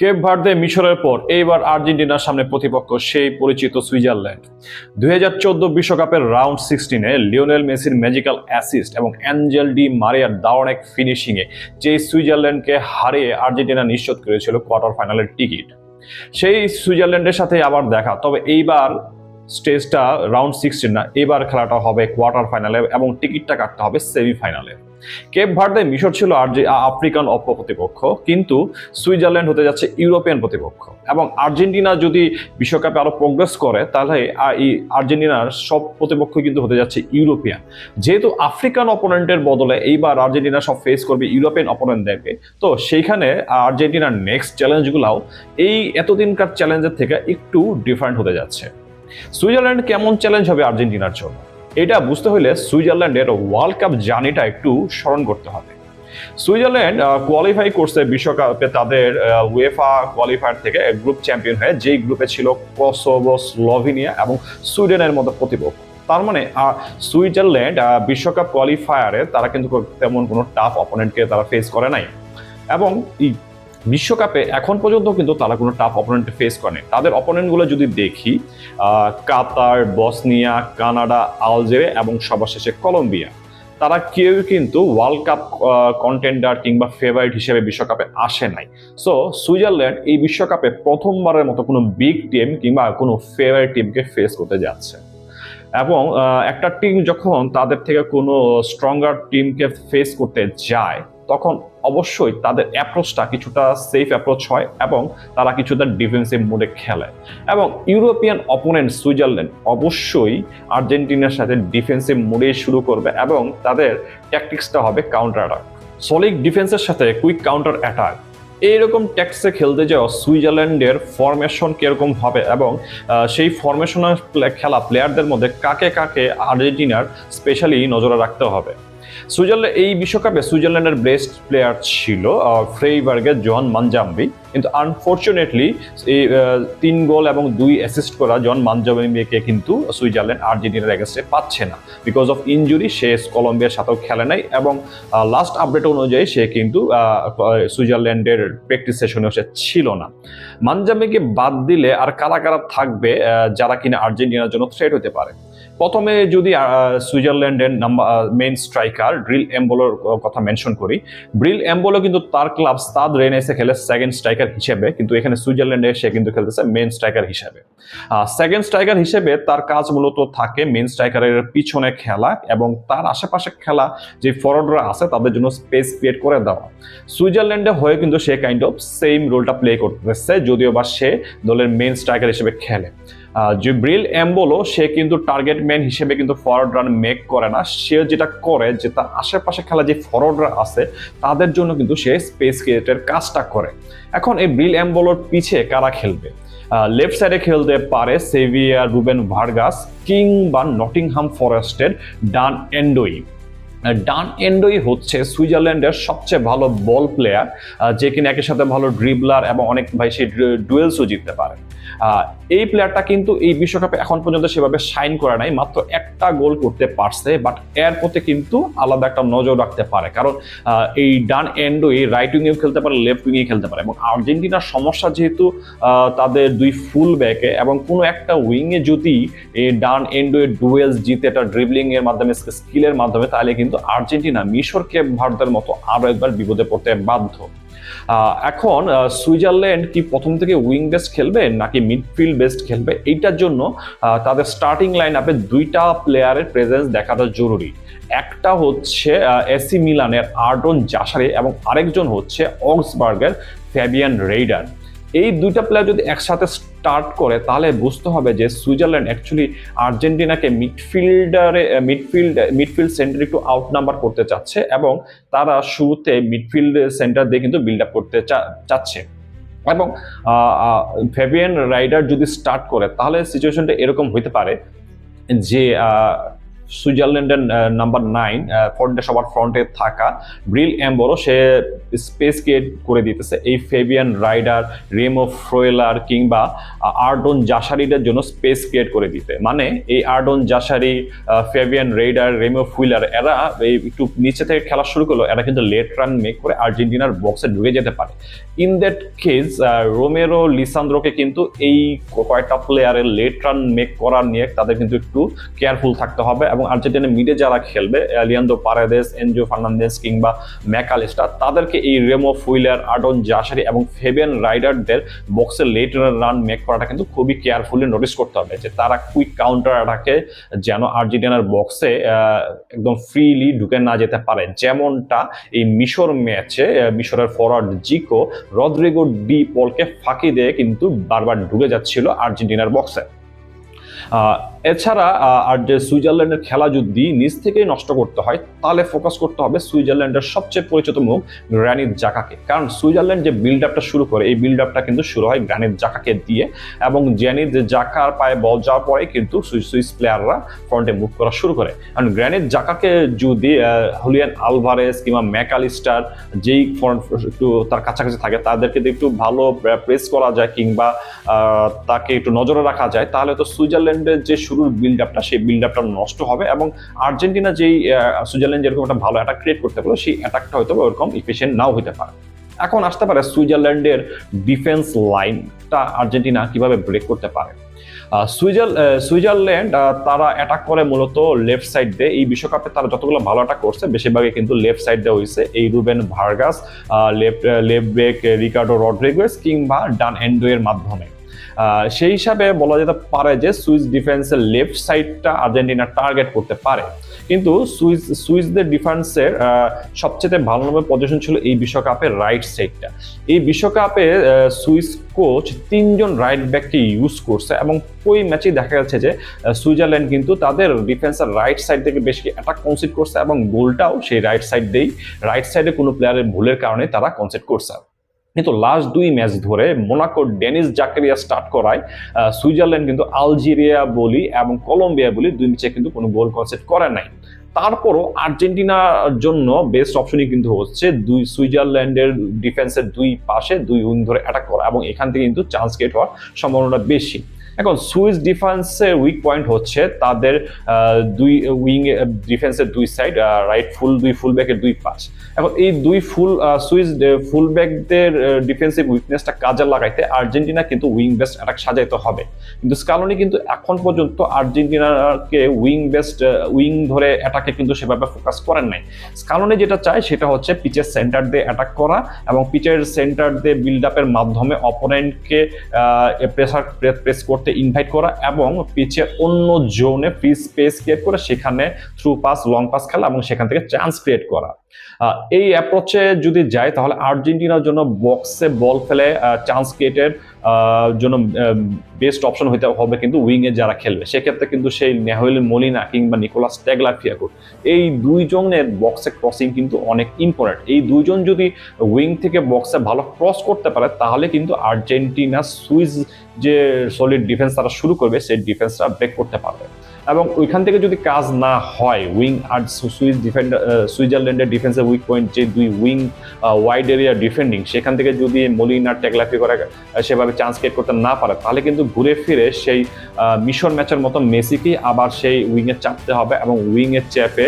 Cape Verde মিশরের পর এইবার আর্জেন্টিনার সামনে প্রতিপক্ষ সেই পরিচিত সুইজারল্যান্ড। 2014 বিশ্বকাপের রাউন্ড 16-এ লিওনেল মেসির ম্যাজিক্যাল অ্যাসিস্ট এবং অ্যাঞ্জেল ডি মারিয়ার দারুণ এক ফিনিশিংয়ে যে সুইজারল্যান্ডকে হারিয়ে আর্জেন্টিনা নিশ্চিত করেছিল কোয়ার্টার ফাইনালের টিকিট। সেই সুইজারল্যান্ডের সাথে আবার দেখা, তবে এইবার স্টেজটা রাউন্ড 16 না, এবার খেলাটা হবে কোয়ার্টার ফাইনালে এবং টিকিটটা কাটতে হবে সেমিফাইনালে। কেপ ভার্দে মিশর ছিল আফ্রিকান প্রতিপক্ষ, কিন্তু সুইজারল্যান্ড হতে যাচ্ছে ইউরোপিয়ান প্রতিপক্ষ। এবং আর্জেন্টিনা যদি বিশ্বকাপে আরো প্রোগ্রেস করে তাহলে এই আর্জেন্টিনার সব প্রতিপক্ষ কিন্তু হতে যাচ্ছে ইউরোপিয়ান। যেহেতু আফ্রিকান অপোনেন্টের বদলে এইবার আর্জেন্টিনা সব ফেস করবে ইউরোপিয়ান অপোনেন্টদেরকে, তো সেইখানে আর্জেন্টিনার নেক্সট চ্যালেঞ্জগুলাও এই এতদিনকার চ্যালেঞ্জের থেকে একটু ডিফারেন্ট হতে যাচ্ছে। সুইজারল্যান্ড কেমন চ্যালেঞ্জ হবে আর্জেন্টিনার জন্য, এটা বুঝতে হলে সুইজারল্যান্ডের ওয়ার্ল্ড কাপ জার্নিটা একটু স্মরণ করতে হবে। সুইজারল্যান্ড কোয়ালিফাই করছে বিশ্বকাপে তাদের উয়েফা কোয়ালিফায়ার থেকে গ্রুপ চ্যাম্পিয়ন হয়ে, যেই গ্রুপে ছিল কসোভো, স্লোভেনিয়া এবং সুইডেনের মতো প্রতিপক্ষ। তার মানে সুইজারল্যান্ড বিশ্বকাপ কোয়ালিফায়ারে তারা কিন্তু তেমন কোনো টাফ অপোনেন্টকে তারা ফেস করে নাই, এবং বিশ্বকাপে এখন পর্যন্ত কিন্তু তারা কোনো টাফ অপোনেন্ট ফেস করেনি। তাদের অপোনেন্টগুলো যদি দেখি, কাতার, বসনিয়া, কানাডা, আলজেরিয়া এবং সর্বশেষে কলম্বিয়া, তারা কেউ কিন্তু ওয়ার্ল্ড কাপ কন্টেন্ডার কিংবা ফেভারিট হিসেবে বিশ্বকাপে আসে নাই। সো সুইজারল্যান্ড এই বিশ্বকাপে প্রথমবারের মতো কোনো বিগ টিম কিংবা কোনো ফেভারিট টিমকে ফেস করতে যাচ্ছে। এবং একটা টিম যখন তাদের থেকে কোনো স্ট্রঙ্গার টিমকে ফেস করতে যায়, তখন অবশ্যই তাদের অ্যাপ্রোচটা কিছুটা সেফ অ্যাপ্রোচ হয় এবং তারা কিছুটা ডিফেন্সিভ মোডে খেলে। এবং ইউরোপিয়ান অপোনেন্ট সুইজারল্যান্ড অবশ্যই আর্জেন্টিনার সাথে ডিফেন্সিভ মোডে শুরু করবে এবং তাদের ট্যাকটিক্সটা হবে কাউন্টার অ্যাটাক, সলিড ডিফেন্সের সাথে কুইক কাউন্টার অ্যাটাক। এইরকম ট্যাক্সে খেলতে যাওয়া সুইজারল্যান্ডের ফরমেশন কিরকম হবে এবং সেই ফরমেশনের খেলা প্লেয়ারদের মধ্যে কাকে কাকে আর্জেন্টিনার স্পেশালি নজরে রাখতে হবে। সুইজারল্যান্ড এই বিশ্বকাপে সুইজারল্যান্ডের বেস্ট প্লেয়ার ছিল ফ্রেইবার্গের জন মানজাম্বি, কিন্তু আনফর্চুনেটলি এই 3 গোল এবং 2 অ্যাসিস্ট করা জন মানজাম্বিকে কিন্তু সুইজারল্যান্ড আর্জেন্টিনার এগেইনস্টে পাচ্ছে না। বিকজ অফ ইনজুরি সে কলম্বিয়ার সাথেও খেলে নাই এবং লাস্ট আপডেট অনুযায়ী সে কিন্তু সুইজারল্যান্ডের প্র্যাকটিস সেশনেও সে ছিল না। মানজাম্বিকে বাদ দিলে আর কারা কারা থাকবে যারা কিনা আর্জেন্টিনার জন্য থ্রেট হতে পারে? প্রথমে যদি সুইজারল্যান্ডের মেইন স্ট্রাইকার ড্রিল এমবোলোর কথা মেনশন করি, ড্রিল এমবোলো কিন্তু তার ক্লাব স্তাদ রেনেসে খেলে সেকেন্ড স্ট্রাইকার হিসেবে, কিন্তু এখানে সুইজারল্যান্ডে সে কিন্তু খেলতেছে মেইন স্ট্রাইকার হিসেবে। সেকেন্ড স্ট্রাইকার হিসেবে তার কাজ মূলত থাকে মেইন স্ট্রাইকারের পিছনে খেলা এবং তার আশেপাশে খেলা যে ফরওয়ার্ডরা আছে তাদের জন্য স্পেস ক্রিয়েট করে দেওয়া। সুইজারল্যান্ডে হয়ে কিন্তু সে কাইন্ড অফ সেম রোলটা প্লে করতেছে, যদিও বা সে দলের মেইন স্ট্রাইকার হিসেবে খেলে। জিব্রিল এমবোলো সে কিন্তু টার্গেট ম্যান হিসেবে কিন্তু ফরওয়ার্ড রান মেক করে না, সে যেটা করে যে তার আশেপাশে খেলা যে ফরওয়ার্ডরা আছে তাদের জন্য কিন্তু সে স্পেস ক্রিয়েটের কাজটা করে। এখন এই ব্রিল এমবোলোর পিছে কারা খেলবে? লেফট সাইডে খেলতে পারে সেভিয়া রুবেন ভার্গাস কিংবা নটিংহাম ফরেস্টের ডান এন্ডোই। ডান এন্ডোই হচ্ছে সুইজারল্যান্ডের সবচেয়ে ভালো বল প্লেয়ার, যে কিনা একই সাথে ভালো ড্রিবলার এবং অনেক সে ডুয়েলসও জিততে পারে। এই প্লেয়ারটা কিন্তু এই বিশ্বকাপে এখন পর্যন্ত সেভাবে শাইন করে নাই, মাত্র একটা গোল করতে পারছে, বাট এর প্রতি কিন্তু আলাদা একটা নজর রাখতে পারে, কারণ এই ডান এন্ডোই রাইট উইংয়েও খেলতে পারে, লেফট উইংয়ে খেলতে পারে। এবং আর্জেন্টিনার সমস্যা যেহেতু তাদের 2 ফুল ব্যাকে এবং কোনো একটা উইংয়ে যদি এই ডান এন্ডোয়ে ডুয়েলস জিতে এটা ড্রিবলিং এর মাধ্যমে, স্কিলের মাধ্যমে, তাহলে কিন্তু আর্জেন্টিনা মিশর কেপ ভার্দের মতো আরো একবার বিপদে পড়তে বাধ্য। এখন সুইজারল্যান্ড কি প্রথম থেকে উইং বেস্ট খেলবে নাকি মিডফিল্ড বেস্ট খেলবে, এইটার জন্য তাদের স্টার্টিং লাইন আপে 2টা প্লেয়ারের প্রেজেন্স দেখাটা জরুরি। একটা হচ্ছে এসি মিলানের আর্ডন জাসারে এবং আরেকজন হচ্ছে অক্সবার্গের ফ্যাবিয়ান রেইডার। এই 2টা প্লেয়ার যদি একসাথে স্টার্ট করে তাহলে বুঝতে হবে যে সুইজারল্যান্ড অ্যাকচুয়ালি আর্জেন্টিনাকে মিডফিল্ড সেন্টার একটু আউট নাম্বার করতে চাচ্ছে এবং তারা শুরুতে মিডফিল্ড সেন্টার দিয়ে কিন্তু বিল্ড আপ করতে চাচ্ছে। এবং ফ্যাবিয়ান রাইডার যদি স্টার্ট করে তাহলে সিচুয়েশনটা এরকম হইতে পারে যে সুইজারল্যান্ডের নাম্বার 9 ফ্রন্টে সবার ফ্রন্টে থাকা ব্রিল এমবরো সে স্পেস ক্রিয়েট করে দিতেছে এই ফেবিয়ান রাইডার, রেমো ফ্রোয়েলার কিংবা আর্ডন জাসারিদের জন্য স্পেস ক্রিয়েট করে দিতে। মানে এই আর্ডন জাসারি, ফেবিয়ান রাইডার, রেমো ফুইলার এরা একটু নিচে থেকে খেলা শুরু করলো, এরা কিন্তু লেট রান মেক করে আর্জেন্টিনার বক্সে ঢুকে যেতে পারে। ইন দ্যাট কেস রোমেরো লিসান্দ্রোকে কিন্তু এই কয়েকটা প্লেয়ারের লেট রান মেক করার নিয়ে তাদের কিন্তু একটু কেয়ারফুল থাকতে হবে। এবং আর্জেন্টিনার মিডে যারা খেলবে লিয়ান্দ্রো পারেদেস, এনজো ফার্নান্দেস কিংবা ম্যাকালিস্টার, তাদেরকে এই রেমো ফুইলার, আর্ডন জাসারি এবং ফেবিয়ান রাইডারদের বক্সে লেট রান মেক করাটা কিন্তু খুবই কেয়ারফুলি নোটিস করতে হবে, যে তারা কুইক কাউন্টার অ্যাটাকে যেন আর্জেন্টিনার বক্সে একদম ফ্রিলি ঢুকে না যেতে পারে। যেমনটা এই মিশর ম্যাচে মিশরের ফরওয়ার্ড জিকো রদ্রিগো ডি পলকে ফাঁকি দিয়ে কিন্তু বারবার ঢুকে যাচ্ছিল আর্জেন্টিনার বক্সে। এছাড়া আর যে সুইজারল্যান্ডের খেলা যদি নিজ থেকেই নষ্ট করতে হয়, তাহলে ফোকাস করতে হবে সুইজারল্যান্ডের সবচেয়ে পরিচিত মুখ গ্রানিট জাকাকে। কারণ সুইজারল্যান্ড যে বিল্ড আপটা শুরু করে, এই বিল্ড আপটা কিন্তু শুরু হয় গ্রানিট জাকাকে দিয়ে, এবং গ্রানিট জাকার পায়ে বল যাওয়ার পরে কিন্তু সুইস প্লেয়াররা ফ্রন্টে মুভ করা শুরু করে। কারণ গ্রানিট জাকাকে যদি হুলিয়ান আলভারেস কিংবা ম্যাকালিস্টার যেই ফ্রন্ট একটু তার কাছাকাছি থাকে তাদেরকে একটু ভালো প্রেস করা যায় কিংবা তাকে একটু নজরে রাখা যায়, তাহলে তো সুইজারল্যান্ডের যে শুরুর বিল্ড আপটা, সেই বিল্ড আপটা নষ্ট হবে এবং আর্জেন্টিনা যেই সুইজারল্যান্ড যেরকম একটা ভালো অ্যাটাক ক্রিয়েট করতে পারলো, সেই অ্যাটাকটা হয়তো ওরকম ইফিশিয়েন্ট নাও হতে পারে। এখন আসতে পারে সুইজারল্যান্ডের ডিফেন্স লাইনটা আর্জেন্টিনা কিভাবে ব্রেক করতে পারে। সুইজারল্যান্ড তারা অ্যাটাক করে মূলত লেফট সাইড দিয়ে। এই বিশ্বকাপে তারা যতগুলো ভালো অ্যাটাক করছে বেশিরভাগই কিন্তু লেফট সাইড দিয়ে হয়েছে। এই Ruben Vargas, left back Ricardo Rodriguez কিংবা ডান এন্ডো এর মাধ্যমে। সেই হিসাবে বলা যেতে পারে যে সুইস ডিফেন্সের লেফট সাইডটা আর্জেন্টিনা টার্গেট করতে পারে। কিন্তু সুইসদের ডিফেন্সের সবচেয়ে ভালো নম্বর পজিশন ছিল এই বিশ্বকাপের রাইট সাইডটা। এই বিশ্বকাপে সুইস কোচ 3 জন রাইট ব্যাককে ইউজ করছে এবং ওই ম্যাচেই দেখা যাচ্ছে যে সুইজারল্যান্ড কিন্তু তাদের ডিফেন্সের রাইট সাইড থেকে বেশি অ্যাটাক কনসিড করছে এবং গোলটাও সেই রাইট সাইডে কোনো প্লেয়ারের ভুলের কারণে তারা কনসিড করছে। কিন্তু লাস্ট 2 ম্যাচ ধরে মোনাকো ডেনিস জাকারিয়া স্টার্ট করায় সুইজারল্যান্ড কিন্তু আলজেরিয়া বলি এবং কলম্বিয়া বলি 2 ম্যাচে কিন্তু কোনো গোল কনসিড করে নাই। তারপরও আর্জেন্টিনার জন্য বেস্ট অপশনই কিন্তু হচ্ছে সুইজারল্যান্ডের ডিফেন্সের 2 পাশে 2 উইং ধরে অ্যাটাক করা, এবং এখান থেকে কিন্তু চান্স ক্রিয়েট হওয়ার সম্ভাবনা বেশি। এখন সুইস ডিফেন্সের উইক পয়েন্ট হচ্ছে তাদের 2 উইং ডিফেন্সের 2 সাইড, রাইট ফুল 2 ফুল ব্যাকের 2 পাশ। এখন এই 2 সুইস ফুল ব্যাকদের ডিফেন্সিভ উইকনেসটা কাজে লাগাইতে আর্জেন্টিনা কিন্তু উইং বেস্ট অ্যাটাক সাজাইতে হবে। কিন্তু স্কালোনি কিন্তু এখন পর্যন্ত আর্জেন্টিনাকে উইং ধরে অ্যাটাকে কিন্তু সেভাবে ফোকাস করেন নাই। স্কালোনি যেটা চায় সেটা হচ্ছে পিচের সেন্টার দিয়ে অ্যাটাক করা এবং পিচের সেন্টার দিয়ে বিল্ড আপের মাধ্যমে অপোনেন্টকে প্রেস করতে ইনভাইট করা এবং পিচে অন্য জোনে ফ্রি স্পেস ক্রিয়েট করে সেখানে থ্রু পাস, লং পাস খেলা এবং সেখান থেকে চান্স ক্রিয়েট করা। এই অ্যাপ্রোচে যদি যায় তাহলে আর্জেন্টিনার জন্য বক্সে বল ফেলে চান্স ক্রিয়েটের জন্য বেস্ট অপশন হইতে হবে কিন্তু উইং এ যারা খেলবে। সেক্ষেত্রে কিন্তু সেই নেহুয়েল মলিনা কিংবা নিকোলাস টেগলাফিয়াকো, এই 2 জনের বক্সে ক্রসিং কিন্তু অনেক ইম্পর্টেন্ট। এই 2 জন যদি উইং থেকে বক্সে ভালো ক্রস করতে পারে তাহলে কিন্তু আর্জেন্টিনা সুইস যে সলিড ডিফেন্স তারা শুরু করবে সেই ডিফেন্সটা ব্রেক করতে পারবে। এবং ওইখান থেকে যদি কাজ না হয়, উইং আর সুইজারল্যান্ডের ডিফেন্সের উইক পয়েন্ট যে 2 উইং ওয়াইড এরিয়া ডিফেন্ডিং, সেখান থেকে যদি মলিনা টেগলাফি করে সেভাবে চান্স ক্রিয়েট করতে না পারে তাহলে কিন্তু ঘুরে ফিরে সেই মিশর ম্যাচের মতো মেসিকেই আবার সেই উইংয়ে চাপতে হবে এবং উইংয়ের চেপে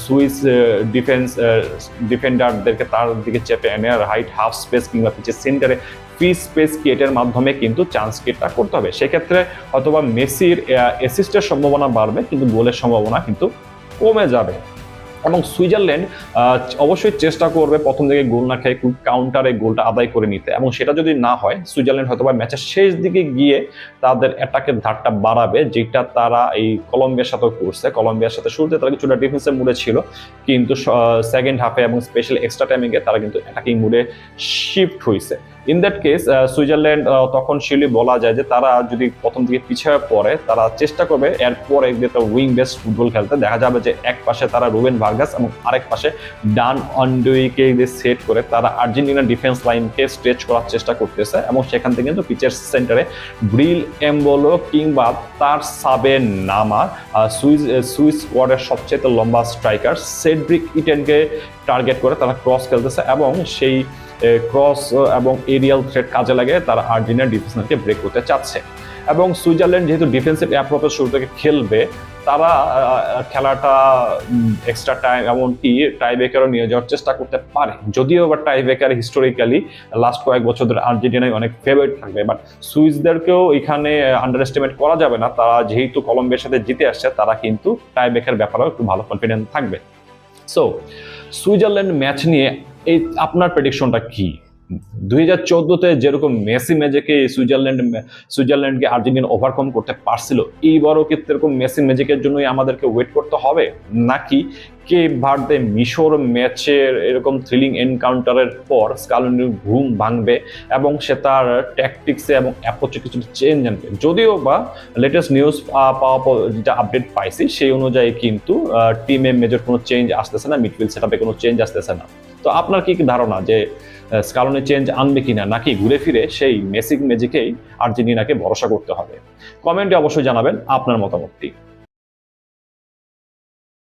সুইস ডিফেন্ডারদেরকে তার দিকে চেপে এনে রাইট হাফ স্পেস কিংবা পিচের সেন্টারে ফ্রি স্পেস ক্রিয়েটের মাধ্যমে কিন্তু চান্স ক্রিয়েটটা করতে হবে। সেক্ষেত্রে অথবা মেসির অ্যাসিস্টের সম্ভাবনা বাড়বে কিন্তু গোলের সম্ভাবনা কিন্তু কমে যাবে। এবং সুইজারল্যান্ড অবশ্যই চেষ্টা করবে প্রথম দিকে গোল না খেয়ে কাউন্টারে গোলটা আদায় করে নিতে, এবং সেটা যদি না হয় সুইজারল্যান্ড হয়তো বা ম্যাচের শেষ দিকে গিয়ে তাদের অ্যাটাকের ধারটা বাড়াবে, যেটা তারা এই কলম্বিয়ার সাথেও করছে। কলম্বিয়ার সাথে শুরুতে তারা কিছুটা ডিফেন্সের মুডে ছিল, কিন্তু সেকেন্ড হাফে এবং স্পেশাল এক্সট্রা টাইমে গিয়ে তারা কিন্তু অ্যাটাকিং মুডে শিফট হয়েছে। ইন দ্যাট কেস সুইজারল্যান্ড তখন শিলি বলা যায় যে তারা যদি প্রথম দিকে পিছিয়ে পড়ে তারা চেষ্টা করবে এরপরে উইং বেস্ট ফুটবল খেলতে। দেখা যাবে যে এক পাশে তারা রুবেন ভার্গাস এবং আরেক পাশে ডান অন্ডুইকে সেট করে তারা আর্জেন্টিনা ডিফেন্স লাইনকে স্ট্রেচ করার চেষ্টা করতেছে এবং সেখান থেকে কিন্তু পিচের সেন্টারে ব্রিল এমবোলো কিংবা তার সাবে নামা সুইস স্কোয়াডের সবচেয়ে লম্বা স্ট্রাইকার সেড্রিক ইটেনকে টার্গেট করে তারা ক্রস খেলতেছে এবং সেই ক্রস এবং এরিয়াল থ্রেট কাজে লাগে তারা আর্জেন্টিনার ডিফেন্সকে ব্রেক করতে চাচ্ছে। এবং সুইজারল্যান্ড যেহেতু ডিফেন্সিভ অ্যাপ্রোচের শুরু থেকে খেলবে তারা খেলাটা এক্সট্রা টাইম এমনকি টাই ব্রেকারও নিয়ে যাওয়ার চেষ্টা করতে পারে, যদিও বা টাই ব্রেকার হিস্টোরিক্যালি লাস্ট কয়েক বছর ধরে আর্জেন্টিনায় অনেক ফেভারিট থাকবে, বাট সুইসদেরকেও এখানে আন্ডার এস্টিমেট করা যাবে না। তারা যেহেতু কলম্বিয়ার সাথে জিতে আসছে তারা কিন্তু টাই ব্রেকার ব্যাপারেও একটু ভালো কনফিডেন্স থাকবে। সো সুইজারল্যান্ড ম্যাচ নিয়ে এই আপনার প্রেডিকশনটা কি? 2014-তে যেরকম মেসি ম্যাজিকে সুইজারল্যান্ডকে আর্জেন্টিনা ওভারকাম করতে পারছিল, এইবারও কি এরকম মেসি ম্যাজিকের জন্যই আমাদেরকে ওয়েট করতে হবে, নাকি কে ভার্দে মিশর ম্যাচের এরকম থ্রিলিং এনকাউন্টারের পর স্কালোনির ঘুম ভাঙবে এবং সে তার ট্যাকটিক্সে এবং অ্যাপ্রোচে কিছু চেঞ্জ আনবে? যদিও বা লেটেস্ট নিউজ পাওয়া যেটা আপডেট পাইছি সেই অনুযায়ী কিন্তু টিমে মেজর কোনো চেঞ্জ আসতেছে না, মিডফিল্ড সেটআপে কোনো চেঞ্জ আসতেছে না। তো আপনার কি ধারণা যে স্কালোনি চেঞ্জ আনবে কিনা, নাকি ঘুরে ফিরে সেই মেসি ম্যাজিকেই আর্জেন্টিনাকে ভরসা করতে হবে? কমেন্টে অবশ্যই জানাবেন আপনার মতামতটি।